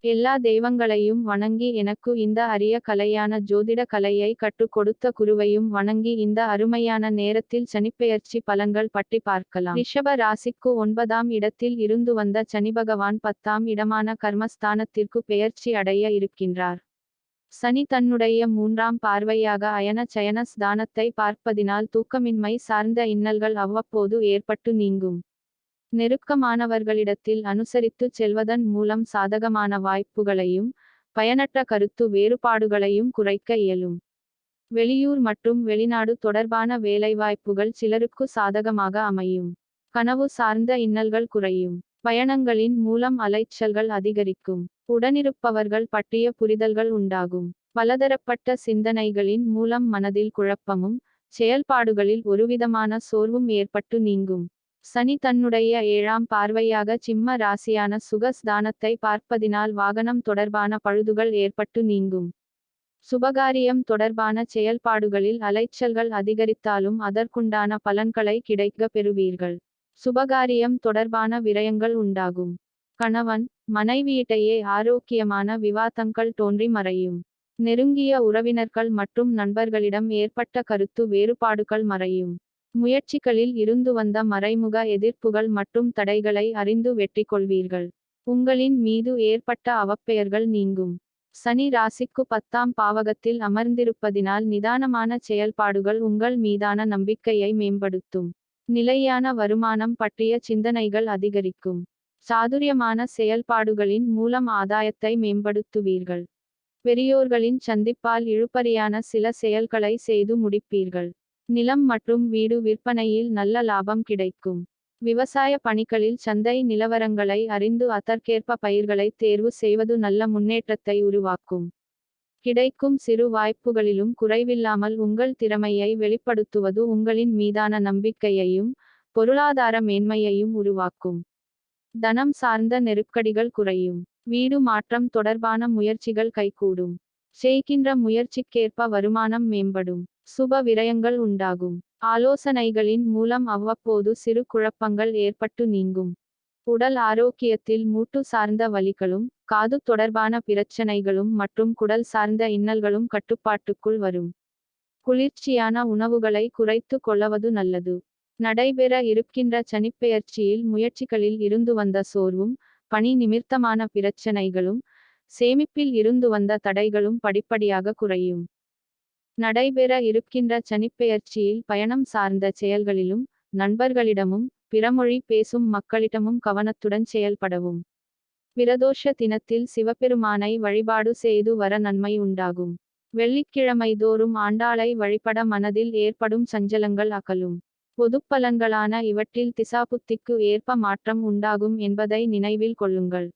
எல்லா தெய்வங்களையும் வணங்கி எனக்கு இந்த அரிய கலையான ஜோதிட கலையை கற்றுக் கொடுத்த குருவையும் வணங்கி இந்த அருமையான நேரத்தில் சனிப்பெயர்ச்சி பலன்கள் பற்றி பார்க்கலாம். ரிஷப ராசிக்கு 9ஆம் இடத்தில் இருந்து வந்த சனிபகவான் 10ஆம் இடமான கர்மஸ்தானத்திற்கு பெயர்ச்சி அடைய இருக்கின்றார். சனி தன்னுடைய 3ஆம் பார்வையாக அயன சயன ஸ்தானத்தை பார்ப்பதினால் தூக்கமின்மை சார்ந்த இன்னல்கள் அவ்வப்போது ஏற்பட்டு நீங்கும். நெருக்கமானவர்களிடத்தில் அனுசரித்து செல்வதன் மூலம் சாதகமான வாய்ப்புகளையும் பயனற்ற கருத்து வேறுபாடுகளையும் குறைக்க இயலும். வெளியூர் மற்றும் வெளிநாடு தொடர்பான வேலைவாய்ப்புகள் சிலருக்கு சாதகமாக அமையும். கனவு சார்ந்த இன்னல்கள் குறையும். பயணங்களின் மூலம் அலைச்சல்கள் அதிகரிக்கும். உடனிருப்பவர்கள் பற்றிய புரிதல்கள் உண்டாகும். பலதரப்பட்ட சிந்தனைகளின் மூலம் மனதில் குழப்பமும் செயல்பாடுகளில் ஒருவிதமான சோர்வும் ஏற்பட்டு நீங்கும். சனி தன்னுடைய 7ஆம் பார்வையாக சிம்ம ராசியான சுகஸ்தானத்தை பார்ப்பதினால் வாகனம் தொடர்பான பழுதுகள் ஏற்பட்டு நீங்கும். சுபகாரியம் தொடர்பான செயல்பாடுகளில் அலைச்சல்கள் அதிகரித்தாலும் அதற்குண்டான பலன்களை கிடைக்க பெறுவீர்கள். சுபகாரியம் தொடர்பான விரயங்கள் உண்டாகும். கணவன் மனைவியிடையே ஆரோக்கியமான விவாதங்கள் தோன்றி மறையும். நெருங்கிய உறவினர்கள் மற்றும் நண்பர்களிடம் ஏற்பட்ட கருத்து வேறுபாடுகள் மறையும். முயற்சிகளில் இருந்து வந்த மறைமுக எதிர்ப்புகள் மற்றும் தடைகளை அறிந்து வெற்றி கொள்வீர்கள். உங்களின் மீது ஏற்பட்ட அவப்பெயர்கள் நீங்கும். சனி ராசிக்கு 10ஆம் பாவகத்தில் அமர்ந்திருப்பதினால் நிதானமான செயல்பாடுகள் உங்கள் மீதான நம்பிக்கையை மேம்படுத்தும். நிலையான வருமானம் பற்றிய சிந்தனைகள் அதிகரிக்கும். சாதுரியமான செயல்பாடுகளின் மூலம் ஆதாயத்தை மேம்படுத்துவீர்கள். பெரியோர்களின் சந்திப்பால் இழுபறியான சில செயல்களை செய்து முடிப்பீர்கள். நிலம் மற்றும் வீடு விற்பனையில் நல்ல லாபம் கிடைக்கும். விவசாய பணிகளில் சந்தை நிலவரங்களை அறிந்து அதற்கேற்ப பயிர்களை தேர்வு செய்வது நல்ல முன்னேற்றத்தை உருவாக்கும். கிடைக்கும் சிறு வாய்ப்புகளிலும் குறைவில்லாமல் உங்கள் திறமையை வெளிப்படுத்துவது உங்களின் மீதான நம்பிக்கையையும் பொருளாதார மேன்மையையும் உருவாக்கும். தனம் சார்ந்த நெருக்கடிகள் குறையும். வீடு மாற்றம் தொடர்பான முயற்சிகள் கைகூடும். செய்கின்ற முயற்சிக்கேற்ப வருமானம் மேம்படும். சுப விரயங்கள் உண்டாகும். ஆலோசனைகளின் மூலம் அவ்வப்போது சிறு குழப்பங்கள் ஏற்பட்டு நீங்கும். உடல் ஆரோக்கியத்தில் மூட்டு சார்ந்த வலிகளும் காது தொடர்பான பிரச்சனைகளும் மற்றும் குடல் சார்ந்த இன்னல்களும் கட்டுப்பாட்டுக்குள் வரும். குளிர்ச்சியான உணவுகளை குறைத்து கொள்ளவது நல்லது. நடைபெற இருக்கின்ற சனிப்பெயர்ச்சியில் முயற்சிகளில் இருந்து வந்த சோர்வும் பணி நிமித்தமான பிரச்சனைகளும் சேமிப்பில் இருந்து வந்த தடைகளும் படிப்படியாக குறையும். நடைபெற இருக்கின்ற சனிப்பெயர்ச்சியில் பயணம் சார்ந்த செயல்களிலும் நண்பர்களிடமும் பிறமொழி பேசும் மக்களிடமும் கவனத்துடன் செயல்படவும். பிரதோஷ தினத்தில் சிவபெருமானை வழிபாடு செய்து வர நன்மை உண்டாகும். வெள்ளிக்கிழமை தோறும் ஆண்டாளை வழிபட மனதில் ஏற்படும் சஞ்சலங்கள் அகலும். பொதுப்பலன்களான இவற்றில் திசாபுத்திக்கு ஏற்ப மாற்றம் உண்டாகும் என்பதை நினைவில் கொள்ளுங்கள்.